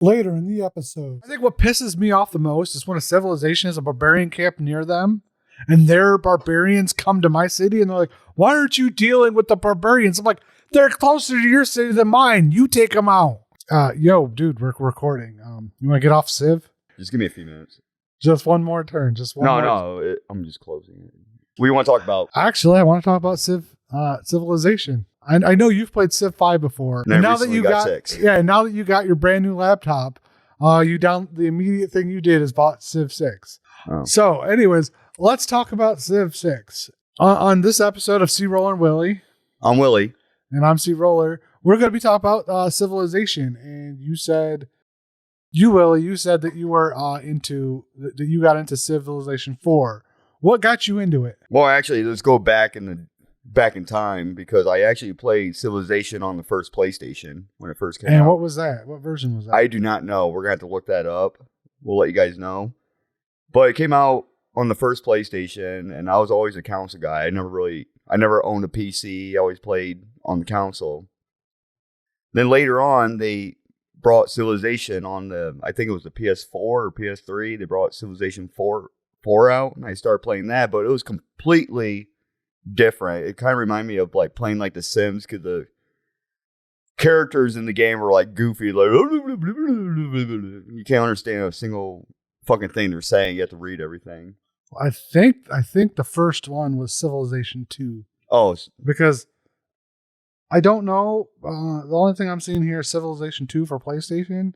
later in the episode. I think what pisses me off the most is when a civilization has a barbarian camp near them and their barbarians come to my city and they're like, why aren't you dealing with the barbarians? I'm like, they're closer to your city than mine. You take them out. Yo, dude, we're recording. You want to get off Civ? Just give me a few minutes. Just one more turn. Just one more. No, I'm just closing it. What do you want to talk about? Actually, I want to talk about Civilization. I know you've played Civ 5 before. And now that you got 6. Yeah, and now that you got your brand new laptop, the immediate thing you did is bought Civ 6. Oh. So, anyways, let's talk about Civ 6. On this episode of CRollur and Willy. I'm Willy. And I'm CRollur. We're going to be talking about Civilization. And you said, Willy, you said that you were that you got into Civilization 4. What got you into it? Well, actually, let's go back in time because I actually played Civilization on the first PlayStation when it first came out. And what was that? What version was that? I do not know. We're going to have to look that up. We'll let you guys know. But it came out on the first PlayStation, and I was always a console guy. I never owned a PC. I always played on the console. Then later on, they brought Civilization on I think it was the PS4 or PS3. They brought Civilization 4 out, and I started playing that, but it was completely different. It kind of reminded me of like playing like The Sims because the characters in the game were like goofy, like you can't understand a single fucking thing they're saying. You have to read everything. I think the first one was Civilization 2. Oh, because I don't know. The only thing I'm seeing here is Civilization 2 for PlayStation,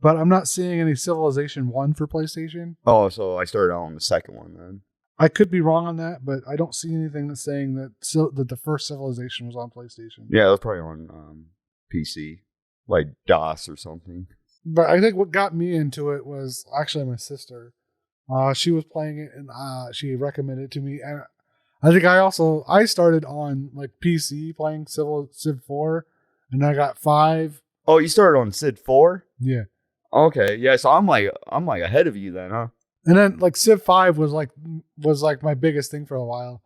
but I'm not seeing any Civilization 1 for PlayStation. Oh, so I started out on the second one then. I could be wrong on that, but I don't see anything that's saying that the first Civilization was on PlayStation. Yeah, it was probably on PC, like DOS or something. But I think what got me into it was actually my sister. She was playing it and she recommended it to me. And I think I started on like PC playing Civ 4 and I got 5. Oh, you started on Civ 4? Yeah. Okay. Yeah, so I'm like ahead of you then, huh? And then like Civ 5 was like my biggest thing for a while.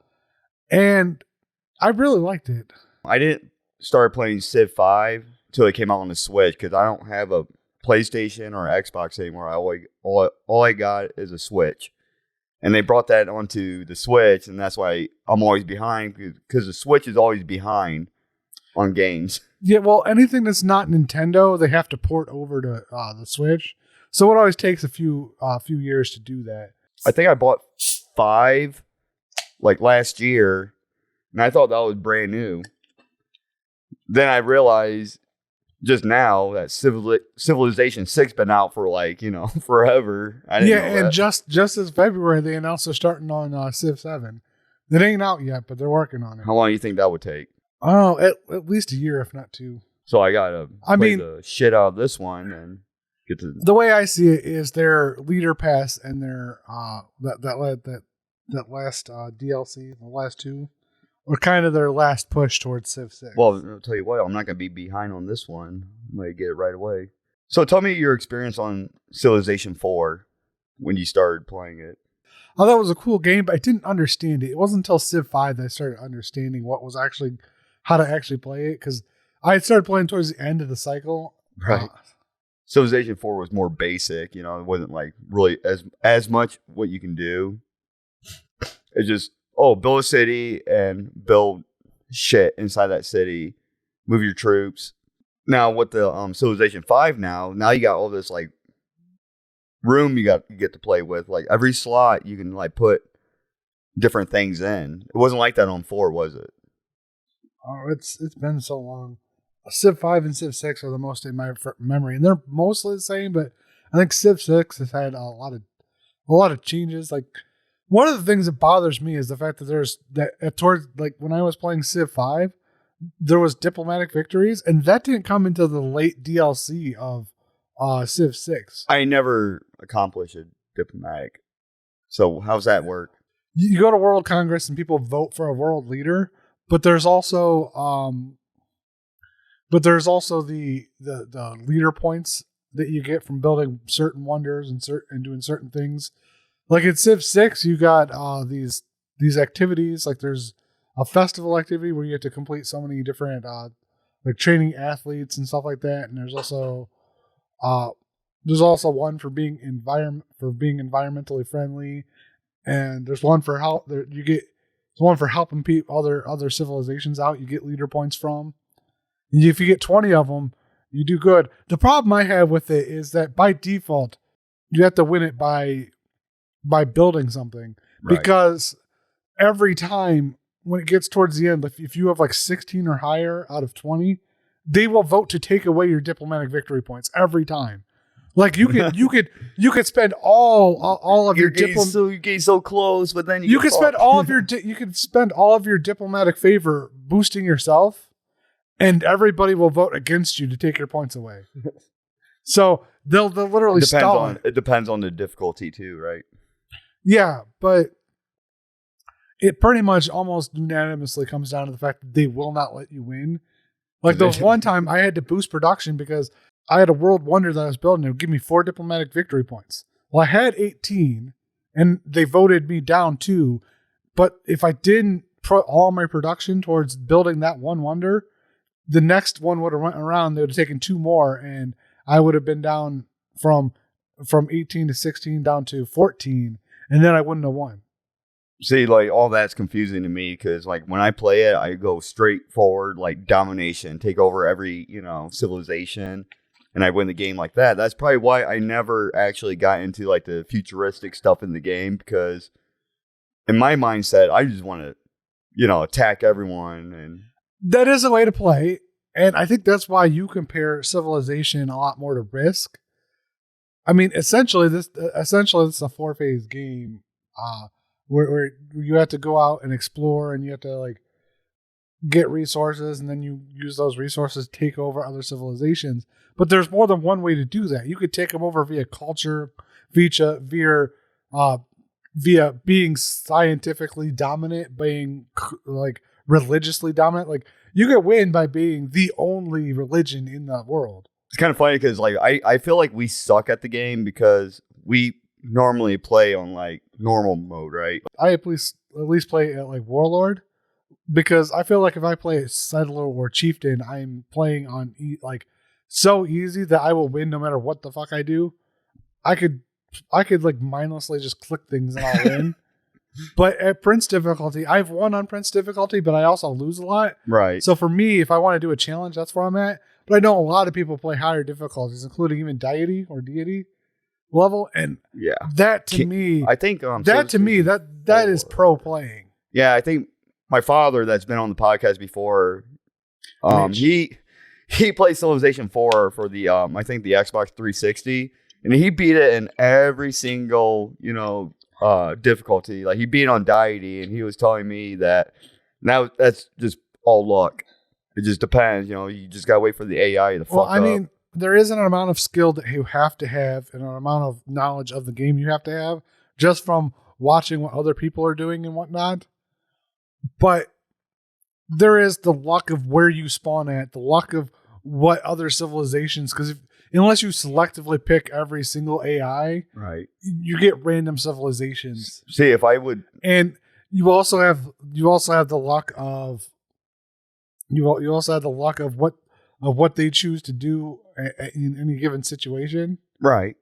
And I really liked it. I didn't start playing Civ 5 until it came out on the Switch because I don't have a PlayStation or Xbox anymore. All I got is a Switch. And they brought that onto the Switch, and that's why I'm always behind because the Switch is always behind on games. Yeah, well, anything that's not Nintendo, they have to port over to the Switch. So it always takes a few years to do that. I think I bought 5 like last year, and I thought that was brand new. Then I realized just now that Civilization 6 been out for like, forever. I didn't know and that. just this February they announced they're starting on Civ 7. It ain't out yet, but they're working on it. How long do you think that would take? Oh, at least a year, if not 2. So I gotta play the shit out of this one and get to the way I see it is their leader pass and their that last DLC, the last 2. Or kind of their last push towards Civ 6. Well, I'll tell you what, I'm not going to be behind on this one. I'm going to get it right away. So tell me your experience on Civilization 4 when you started playing it. Oh, that was a cool game, but I didn't understand it. It wasn't until Civ 5 that I started understanding how to actually play it, because I had started playing towards the end of the cycle. Right. Civilization 4 was more basic, it wasn't like really as much what you can do. It's just build a city and build shit inside that city. Move your troops. Now with the Civilization 5 now you got all this like room you get to play with. Like every slot you can like put different things in. It wasn't like that on 4, was it? Oh, it's been so long. Civ 5 and Civ 6 are the most in my memory, and they're mostly the same. But I think Civ 6 has had a lot of changes. Like one of the things that bothers me is the fact that towards like when I was playing Civ 5, there was diplomatic victories, and that didn't come into the late DLC of Civ 6. I never accomplished a diplomatic. So how's that work? You go to World Congress and people vote for a world leader, but there's also the leader points that you get from building certain wonders and doing certain things. Like in Civ 6, you got these activities. Like there's a festival activity where you have to complete so many different like training athletes and stuff like that. And there's also There's also one for being environmentally friendly, and there's one for helping other civilizations out. You get leader points from. And if you get 20 of them, you do good. The problem I have with it is that by default, you have to win it by building something, because every time when it gets towards the end, if you have like 16 or higher out of 20, they will vote to take away your diplomatic victory points every time. Like you could spend all of your you get so close, but then you could spend all of your diplomatic favor boosting yourself, and everybody will vote against you to take your points away. So they'll literally stall. It depends on the difficulty too, right? Yeah, but it pretty much almost unanimously comes down to the fact that they will not let you win. Like there was one time I had to boost production because I had a world wonder that I was building. It would give me 4 diplomatic victory points. Well, I had 18, and they voted me down 2. But if I didn't put all my production towards building that one wonder, the next one would have went around. They would have taken 2 more, and I would have been down from 18 to 16 down to 14, and then I wouldn't have won. See, like, all that's confusing to me because, like, when I play it, I go straight forward, like, domination, take over every, civilization, and I win the game like that. That's probably why I never actually got into, like, the futuristic stuff in the game, because in my mindset, I just want to, attack everyone. And that is a way to play, and I think that's why you compare Civilization a lot more to Risk. I mean, essentially, this is a 4-phase game, where you have to go out and explore, and you have to like get resources, and then you use those resources to take over other civilizations. But there's more than one way to do that. You could take them over via culture, via being scientifically dominant, being like religiously dominant. Like you could win by being the only religion in the world. It's kind of funny because like I feel like we suck at the game because we normally play on like normal mode, right? I at least play at like Warlord, because I feel like if I play Settler or Chieftain, I'm playing on like so easy that I will win no matter what the fuck I do. I could like mindlessly just click things and I'll win. But at Prince difficulty, I've won on Prince difficulty, but I also lose a lot. Right. So for me, if I want to do a challenge, that's where I'm at. But I know a lot of people play higher difficulties, including even deity level, and that to me, I think that is pro playing. Yeah, I think my father, that's been on the podcast before, he played Civilization 4 for the I think the Xbox 360, and he beat it in every single difficulty. Like he beat it on deity, and he was telling me that now that's just all luck. It just depends, you just gotta wait for the AI to fuck up. Mean, there is an amount of skill that you have to have, and an amount of knowledge of the game you have to have, just from watching what other people are doing and whatnot. But there is the luck of where you spawn at, the luck of what other civilizations, because unless you selectively pick every single AI, right, you get random civilizations. See, if I would, and you also have the luck of what they choose to do in any given situation. Right.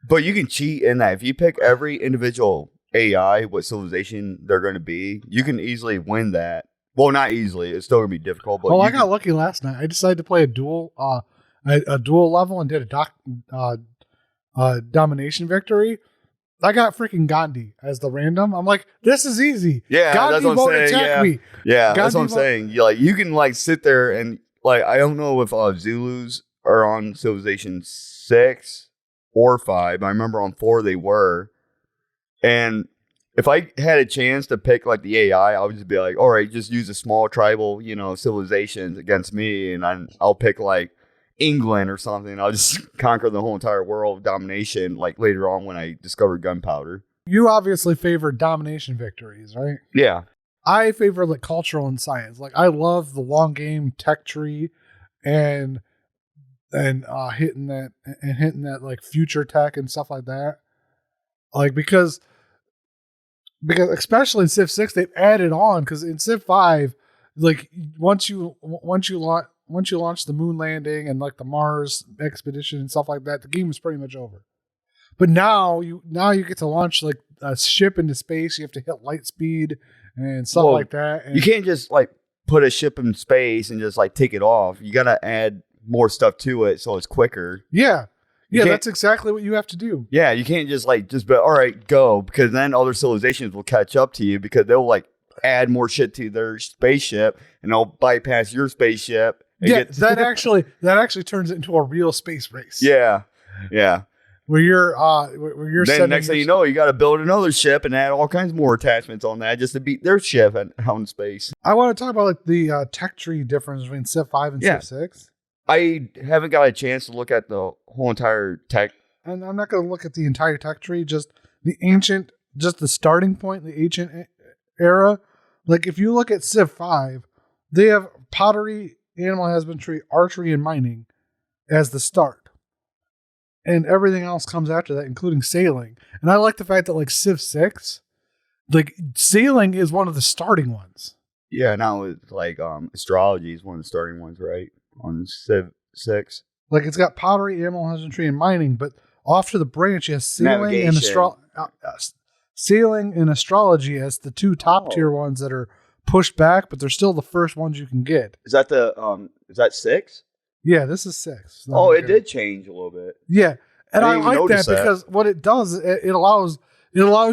But you can cheat in that. If you pick every individual AI, what civilization they're going to be, you can easily win that. Well, not easily. It's still going to be difficult. But I got lucky last night. I decided to play a duel level and did a domination victory. I got freaking Gandhi as the random. I'm like, this is easy. Yeah, Gandhi that's what I'm saying. Attack me. Yeah, Gandhi that's what I'm saying. You can like sit there and like, I don't know if Zulus are on Civilization 6 or 5. I remember on 4 they were. And if I had a chance to pick like the AI, I would just be like, all right, just use a small tribal, civilizations against me, and I'll pick like England or something. I'll just conquer the whole entire world of domination, like later on when I discovered gunpowder. You obviously favor domination victories, right? Yeah. I favor like cultural and science. Like I love the long game tech tree and hitting that like future tech and stuff like that. Like because especially in Civ 6 they've added on, because in Civ 5, like once you launch the moon landing and like the Mars expedition and stuff like that, the game is pretty much over. But now you get to launch like a ship into space. You have to hit light speed and stuff like that. And you can't just like put a ship in space and just like take it off. You gotta add more stuff to it so it's quicker. Yeah, that's exactly what you have to do. Yeah, you can't just be all right, go, because then other civilizations will catch up to you because they'll like add more shit to their spaceship and they'll bypass your spaceship. That actually turns it into a real space race. Yeah. Where you're then next thing you know, you got to build another ship and add all kinds more attachments on that just to beat their ship out in space. I want to talk about like the tech tree difference between Civ 5 and Civ 6. I haven't got a chance to look at the whole entire tech. And I'm not going to look at the entire tech tree, just the starting point, the ancient era. Like if you look at Civ 5, they have pottery, animal husbandry, archery, and mining as the start. And everything else comes after that, including sailing. And I like the fact that like Civ 6, like sailing is one of the starting ones. Yeah, now it's like astrology is one of the starting ones, right? On Civ 6. Like it's got pottery, animal husbandry, and mining, but off to the branch, you have sailing and astrology as the two top tier ones that are pushed back, but they're still the first ones you can get. Is that is that 6? Yeah, this is 6. It did change a little bit. Yeah, and I like that because what it does, it allows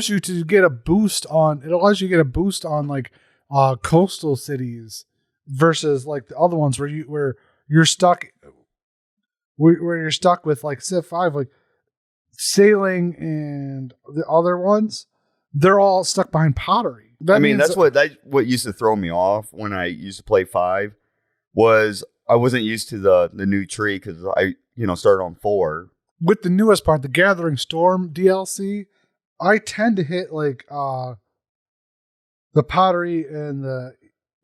you to get a boost on. It allows you to get a boost on like coastal cities versus like the other ones where you're stuck. Where you're stuck with like Civ 5, like sailing and the other ones, they're all stuck behind pottery. That's what used to throw me off when I used to play 5 was I wasn't used to the new tree because I started on 4. With the newest part, the Gathering Storm DLC, I tend to hit like the pottery and the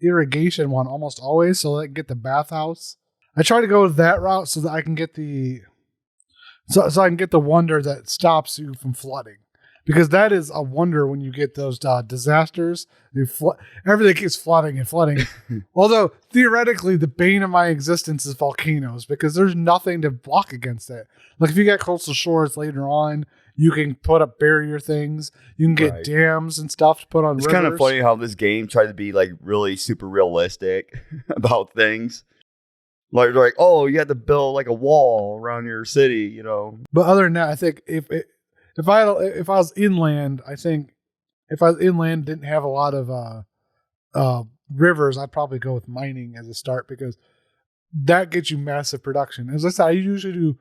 irrigation one almost always, so I can get the bathhouse. I try to go that route so that I can get the wonder that stops you from flooding. Because that is a wonder when you get those disasters. Everything keeps flooding and flooding. Although, theoretically, the bane of my existence is volcanoes because there's nothing to block against it. Like, if you get coastal shores later on, you can put up barrier things. You can get dams and stuff to put on rivers. It's kind of funny how this game tried to be, like, really super realistic about things. Like, you had to build, like, a wall around your city, But other than that, I think if I was inland, didn't have a lot of rivers, I'd probably go with mining as a start because that gets you massive production. As I said, I usually do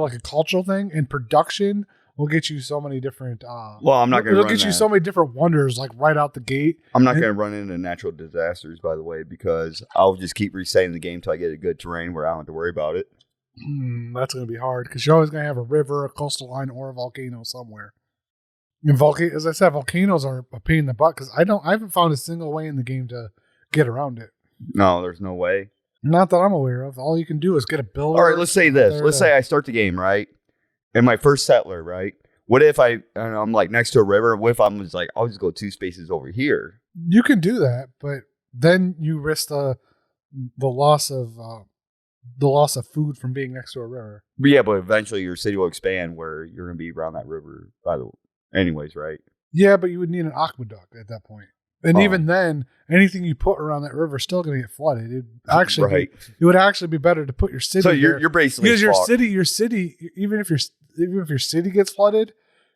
like a cultural thing, and production will get you so many different. I'm not going to. It'll get you so many different wonders, like right out the gate. I'm not going to run into natural disasters, by the way, because I'll just keep resetting the game till I get a good terrain where I don't have to worry about it. That's going to be hard because you're always going to have a river, a coastal line, or a volcano somewhere. And as I said, volcanoes are a pain in the butt because I haven't found a single way in the game to get around it. No, there's no way. Not that I'm aware of. All you can do is get a builder. All right, let's say this. Let's say I start the game, right? And my first settler, right? What if I'm like next to a river? What if I'm just like, I'll just go 2 spaces over here? You can do that, but then you risk the loss of food from being next to a river. But yeah, but eventually your city will expand where you're going to be around that river. Anyways, right? Yeah, but you would need an aqueduct at that point. And even then, anything you put around that river is still going to get flooded. It would actually be better to put your city. So you're basically because your city, even if your city gets flooded,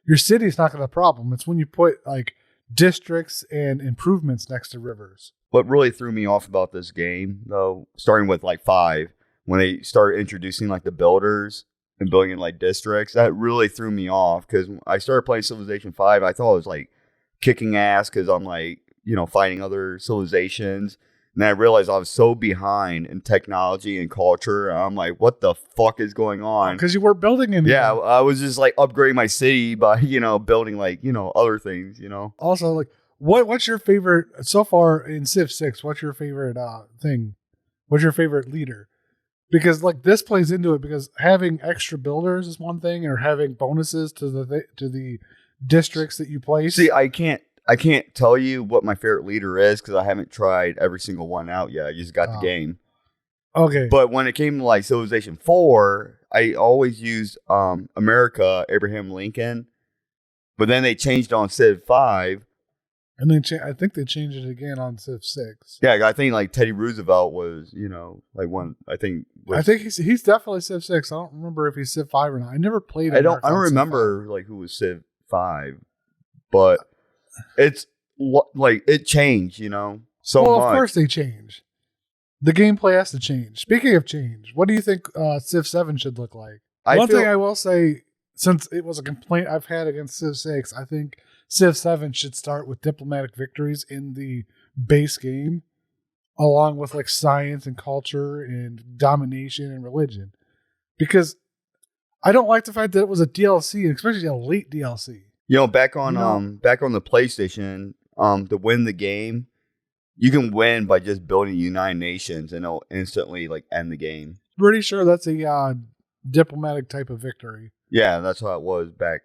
your city's not going to be a problem. It's when you put like districts and improvements next to rivers. What really threw me off about this game, though, starting with like 5, when they started introducing like the builders and building in like districts, that really threw me off because I started playing Civilization 5. I thought it was like kicking ass because I'm like, fighting other civilizations. And then I realized I was so behind in technology and culture. And I'm like, what the fuck is going on? Because you weren't building anything. Yeah, I was just like upgrading my city by, building like, other things, Also, like, what's your favorite, so far in Civ 6, what's your favorite thing? What's your favorite leader? Because like this plays into it because having extra builders is one thing, or having bonuses to the districts that you place. See, I can't I can't tell you what my favorite leader is because I haven't tried every single one out yet. I just got the game. Okay. But when it came to like Civilization 4, I always used America, Abraham Lincoln. But then they changed on Civ 5. And then I think they changed it again on Civ 6. Yeah, I think like Teddy Roosevelt was, like one. I think he's definitely Civ 6. I don't remember if he's Civ 5 or not. I never played. I don't remember like who was Civ 5, but it's like it changed, so much. Of course they change. The gameplay has to change. Speaking of change, what do you think Civ 7 should look like? One thing I will say, since it was a complaint I've had against Civ 6, I think Civ 7 should start with diplomatic victories in the base game, along with like science and culture and domination and religion. Because I don't like the fact that it was a DLC, especially a late DLC. Back on the PlayStation, to win the game, you can win by just building United Nations and it'll instantly like end the game. Pretty sure that's a diplomatic type of victory. Yeah, that's how it was back,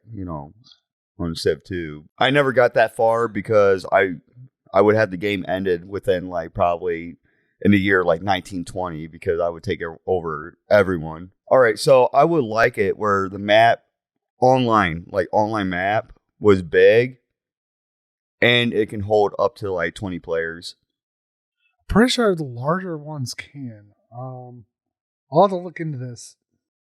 on Civ 2. I never got that far because I would have the game ended within like probably in the year like 1920 because I would take it over everyone. All right, so I would like it where the map online map was big and it can hold up to like 20 players. Pretty sure the larger ones can. I'll have to look into this.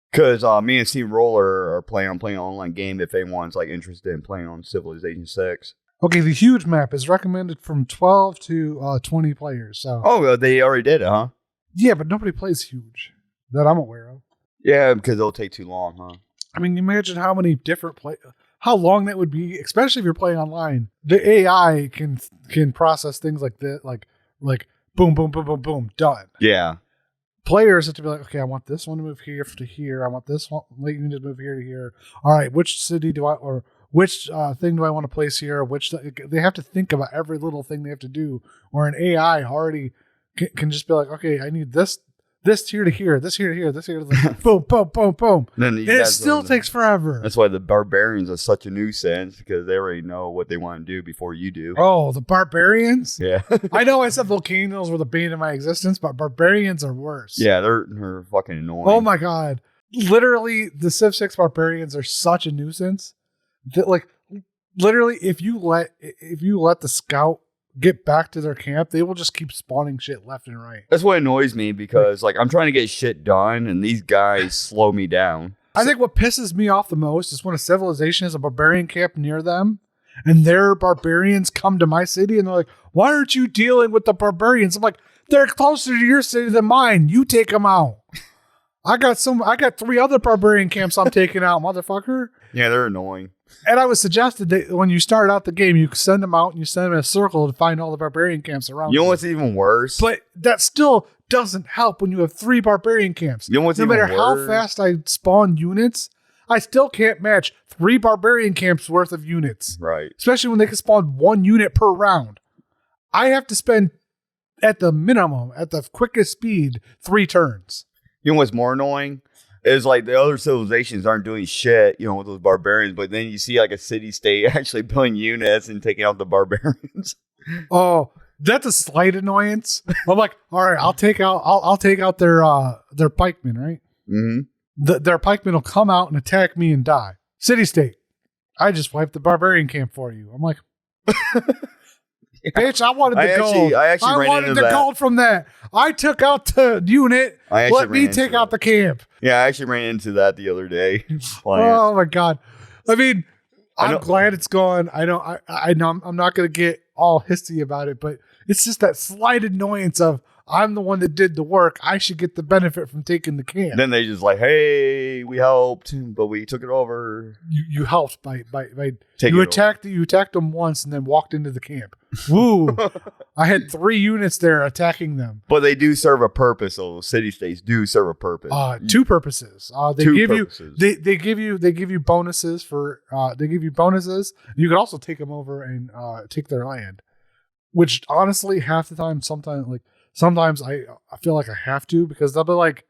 Because me and CRollur are playing an online game if anyone's like interested in playing on Civilization 6. Okay, the huge map is recommended from 12 to 20 players. So. Oh, they already did it, huh? Yeah, but nobody plays huge that I'm aware of. Yeah, because it'll take too long, huh? I mean, imagine how many different how long that would be, especially if you're playing online. The AI can process things like that, like boom, boom, boom, boom, boom, done. Yeah. Players have to be like, okay, I want this one to move here to here. I want this one to move here to here. All right, which city do I, or which thing do I want to place here? They have to think about every little thing they have to do. Or an AI already can just be like, okay, I need this here to here, this here to here, this here to there. Boom, boom, boom, boom. And it still takes forever. That's why the barbarians are such a nuisance because they already know what they want to do before you do. Oh, the barbarians? Yeah. I know I said volcanoes were the bane of my existence, but barbarians are worse. Yeah, they're fucking annoying. Oh my God. Literally, the Civ 6 barbarians are such a nuisance that, like, literally, if you let the scout get back to their camp, they will just keep spawning shit left and right. That's what annoys me because like I'm trying to get shit done and these guys slow me down. I think what pisses me off the most is when a civilization has a barbarian camp near them and their barbarians come to my city and they're like, why aren't you dealing with the barbarians? I'm like, they're closer to your city than mine. You take them out. I got 3 other barbarian camps I'm taking out, motherfucker. Yeah, they're annoying. And I was suggested that when you start out the game, you send them out and you send them in a circle to find all the barbarian camps around. You know what's even worse? But that still doesn't help when you have 3 barbarian camps. You know what's no even matter worse? how fast I spawn units, I still can't match 3 barbarian camps worth of units. Right. Especially when they can spawn 1 unit per round. I have to spend, at the minimum, at the quickest speed, 3 turns. You know what's more annoying? Is like the other civilizations aren't doing shit, with those barbarians, but then you see like a city-state actually building units and taking out the barbarians. Oh, that's a slight annoyance. I'm like, all right, I'll take out their pikemen, right? Mm-hmm. Their pikemen will come out and attack me and die. City-state, I just wiped the barbarian camp for you. I'm like, bitch, I wanted the gold. I wanted the gold from that. I took out the unit. Let me take out the camp. Yeah, I actually ran into that the other day. Oh my God. I mean, I'm glad it's gone. I know I'm not going to get all hissy about it, but it's just that slight annoyance of I'm the one that did the work. I should get the benefit from taking the camp. Then they just like, hey, we helped, but we took it over. You helped by you attacked them once and then walked into the camp. Woo! I had 3 units there attacking them. But they do serve a purpose. So city states do serve a purpose. 2 purposes. They give you bonuses for they give you bonuses. You can also take them over and take their land. Which honestly, half the time, sometimes I feel like I have to because they'll be like,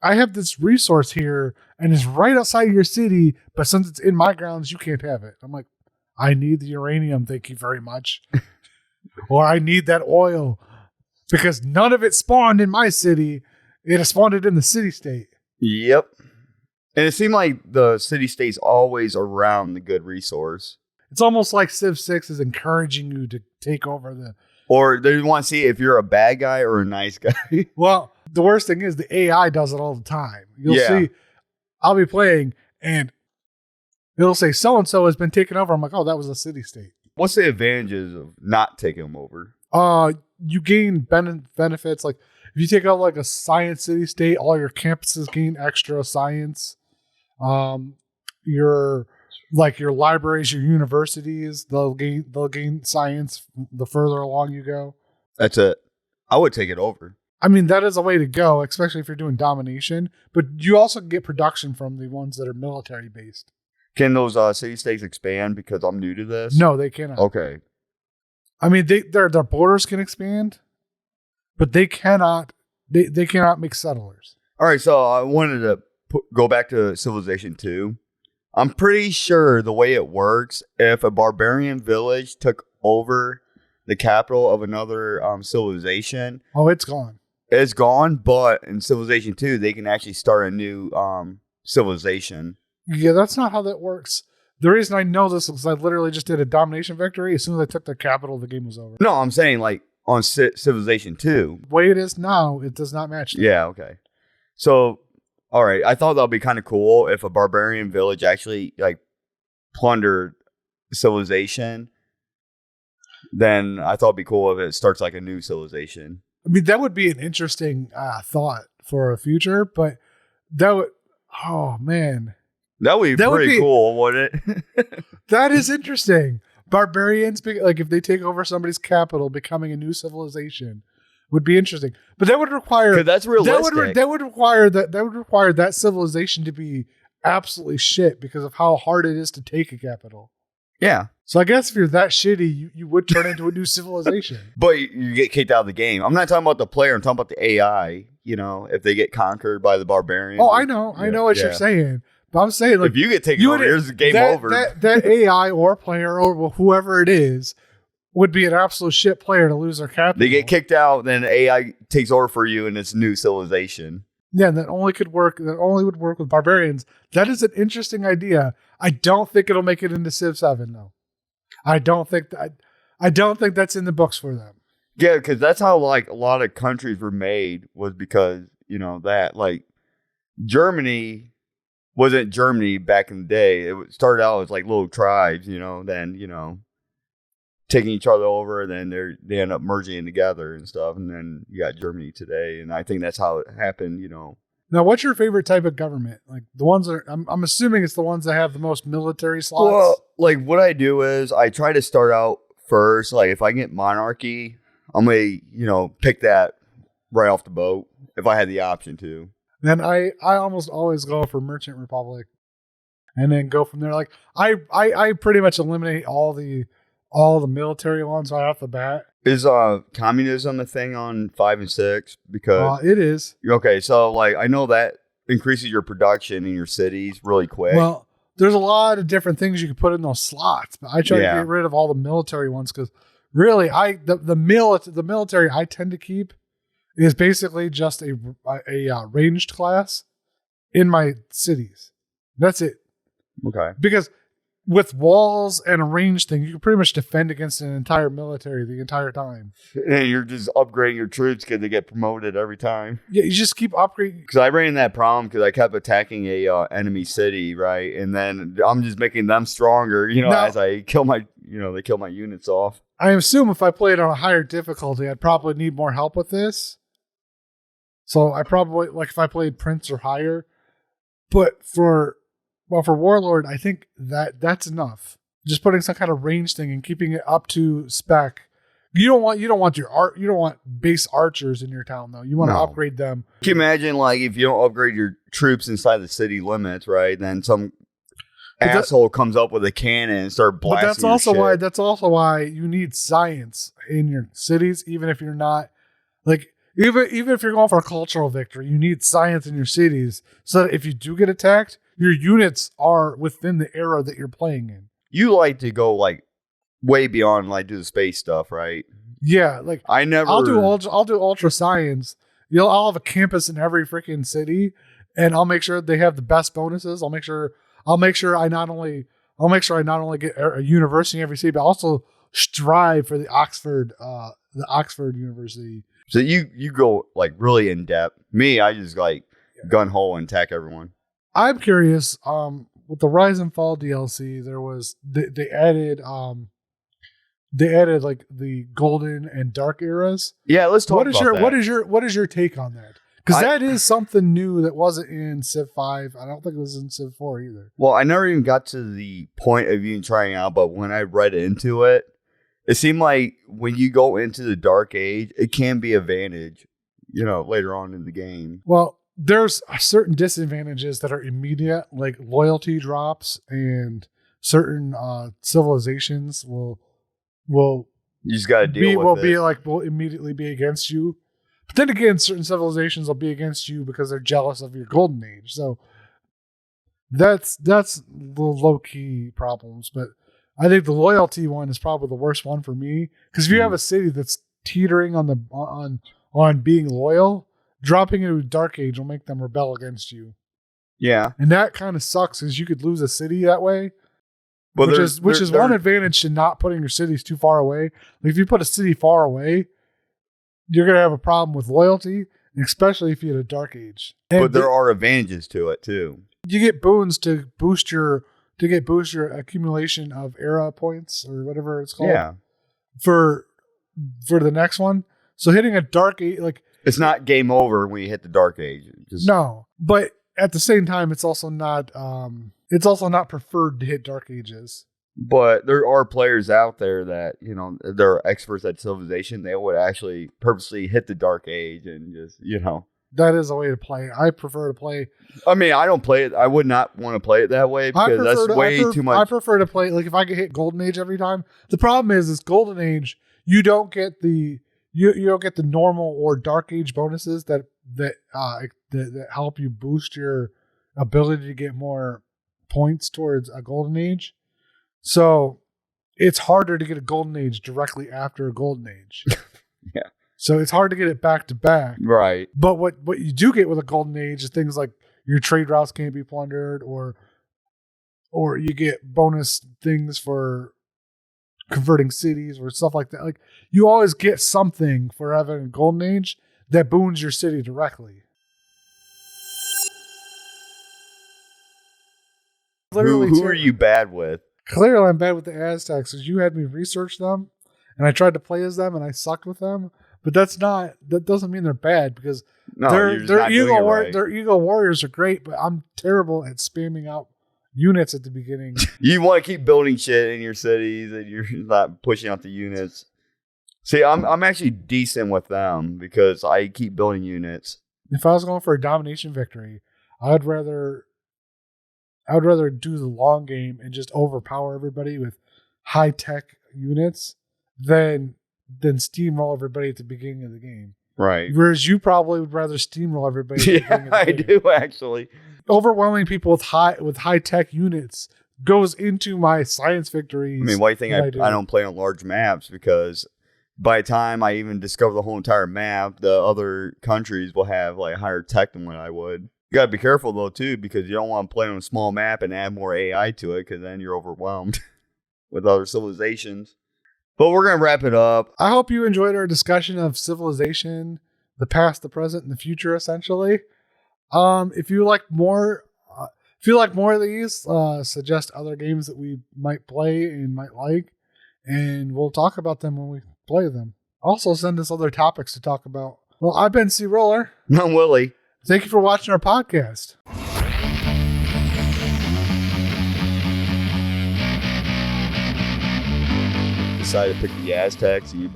I have this resource here and it's right outside of your city, but since it's in my grounds, you can't have it. I'm like, I need the uranium, thank you very much. Or I need that oil because none of it spawned in my city. It spawned in the city-state. Yep. And it seemed like the city-state's always around the good resource. It's almost like Civ 6 is encouraging you to take over the... Or they want to see if you're a bad guy or a nice guy. Well, the worst thing is the AI does it all the time. You'll see, I'll be playing and it'll say so-and-so has been taken over. I'm like, oh, that was a city-state. What's the advantages of not taking them over? You gain benefits. Like if you take out like a science city-state, all your campuses gain extra science. Your libraries, your universities, they'll gain science the further along you go. That's it. I would take it over. I mean, that is a way to go, especially if you're doing domination. But you also get production from the ones that are military based. Can those city-states expand because I'm new to this? No, they cannot. Okay. I mean, their borders can expand, but they cannot. They cannot make settlers. All right, so I wanted to go back to Civilization 2. I'm pretty sure the way it works, if a barbarian village took over the capital of another civilization... Oh, it's gone. It's gone, but in Civilization 2, they can actually start a new civilization. Yeah, that's not how that works. The reason I know this is I literally just did a domination victory. As soon as I took the capital, the game was over. No, I'm saying like on Civilization 2. The way it is now, it does not match that. Yeah, okay. So... All right, I thought that would be kind of cool if a barbarian village actually like plundered civilization. Then I thought it'd be cool if it starts like a new civilization. I mean, that would be an interesting thought for a future, but that would, oh man. That would be pretty cool, wouldn't it? That is interesting. Barbarians, like if they take over somebody's capital, becoming a new civilization. Would be interesting, but that would require. Because that's realistic. That would require that civilization to be absolutely shit because of how hard it is to take a capital. Yeah. So I guess if you're that shitty, you would turn into a new civilization. But you get kicked out of the game. I'm not talking about the player. I'm talking about the AI. You know, if they get conconquered by the barbarians. Oh, I know what you're saying. But I'm saying, like, if you get taken over, here's the game over. That AI or player or whoever it is would be an absolute shit player to lose their capital. They get kicked out, then AI takes over for you in this new civilization. Yeah, that only would work with barbarians. That is an interesting idea. I don't think it'll make it into Civ 7 though. I don't think that's in the books for them. Yeah, because that's how like a lot of countries were made, was because, you know, that like Germany wasn't Germany back in the day. It started out as like little tribes, you know, then, you know, taking each other over, then they end up merging together and stuff, and then you got Germany today, and I think that's how it happened, you know. Now, what's your favorite type of government? Like the ones that I'm assuming it's the ones that have the most military slots. Well, like what I do is I try to start out first. Like if I get monarchy, I'm gonna, you know, pick that right off the boat if I had the option to. Then I almost always go for Merchant Republic, and then go from there. Like I pretty much eliminate all the military ones right off the bat. Is communism a thing on 5 and 6? Because it is. Okay, so like I know that increases your production in your cities really quick. Well, there's a lot of different things you can put in those slots, but I try to get rid of all the military ones because really, the military I tend to keep is basically just a ranged class in my cities. That's it. Okay. Because with walls and a range thing, you can pretty much defend against an entire military the entire time. And you're just upgrading your troops because they get promoted every time. Yeah, you just keep upgrading. Because I ran that problem because I kept attacking a enemy city, right? And then I'm just making them stronger, you know, as I kill my, you know, they kill my units off. I assume if I played on a higher difficulty, I'd probably need more help with this. So I probably, like if I played Prince or higher. But for Warlord, I think that's enough. Just putting some kind of range thing and keeping it up to spec. You don't want base archers in your town though. You want to upgrade them. Can you imagine like if you don't upgrade your troops inside the city limits, right? Then some asshole comes up with a cannon and start blasting. But that's also why you need science in your cities, even if you're not like even if you're going for a cultural victory, you need science in your cities so that if you do get attacked, your units are within the era that you're playing in. You like to go like way beyond like do the space stuff, right? Yeah, like I never. I'll do ultra science. I'll have a campus in every freaking city, and I'll make sure they have the best bonuses. I'll make sure I not only get a university in every city, but also strive for the Oxford University. So you go like really in depth. Me, I just like gun hole and attack everyone. I'm curious. With the Rise and Fall DLC, they added like the golden and dark eras. Yeah, let's talk about that. What is your take on that? Because that is something new that wasn't in Civ 5. I don't think it was in Civ 4 either. Well, I never even got to the point of even trying out, but when I read into it, it seemed like when you go into the Dark Age, it can be advantage, later on in the game. Well, there's certain disadvantages that are immediate, like loyalty drops, and certain civilizations will you just got to deal with it. Will immediately be against you. But then again, certain civilizations will be against you because they're jealous of your golden age. So that's the low key problems. But I think the loyalty one is probably the worst one for me, because if you have a city that's teetering on being loyal, dropping into Dark Age will make them rebel against you. Yeah, and that kind of sucks, because you could lose a city that way. But which is one advantage to not putting your cities too far away. Like if you put a city far away, you're going to have a problem with loyalty, especially if you had a Dark Age. But there are advantages to it too. You get boons to boost your accumulation of era points or whatever it's called. Yeah. For the next one. So hitting a Dark Age, like it's not game over when you hit the Dark Age. No, but at the same time, it's also not preferred to hit Dark Ages. But there are players out there that, they're experts at civilization. They would actually purposely hit the Dark Age and just, That is a way to play. I prefer to play. I mean, I don't play it. I would not want to play it that way because that's way too much. I prefer to play, like if I could hit Golden Age every time. The problem is Golden Age, you don't get the normal or Dark Age bonuses that help you boost your ability to get more points towards a Golden Age. So it's harder to get a Golden Age directly after a Golden Age. Yeah. So it's hard to get it back to back. Right. But what you do get with a Golden Age is things like your trade routes can't be plundered, or you get bonus things for converting cities or stuff like that. Like you always get something for having a Golden Age that boons your city directly. Who are you bad with? Clearly, I'm bad with the Aztecs, because you had me research them, and I tried to play as them, and I sucked with them. But that doesn't mean they're bad, because their Eagle Warriors are great, but I'm terrible at spamming out units at the beginning. You want to keep building shit in your cities, and you're not pushing out the units. See, I'm actually decent with them because I keep building units. If I was going for a domination victory, I'd rather do the long game and just overpower everybody with high tech units than steamroll everybody at the beginning of the game. Right. Whereas you probably would rather steamroll everybody. Yeah, I do actually. Overwhelming people with high tech units goes into my science victories. I mean, why do you think I don't play on large maps? Because by the time I even discover the whole entire map, the other countries will have like higher tech than what I would. You gotta be careful though too, because you don't want to play on a small map and add more AI to it, because then you're overwhelmed with other civilizations. But we're gonna wrap it up. I hope you enjoyed our discussion of civilization, the past, the present, and the future. Essentially, if you like more of these, suggest other games that we might play and might like, and we'll talk about them when we play them. Also, send us other topics to talk about. Well, I've been CRollur. I'm Willy. Thank you for watching our podcast. Decided to pick the Aztecs. You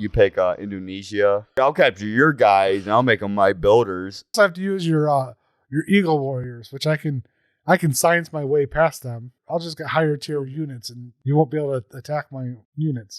pick Indonesia. I'll capture your guys and I'll make them my builders. I have to use your Eagle Warriors, which I can science my way past them. I'll just get higher tier units, and you won't be able to attack my units.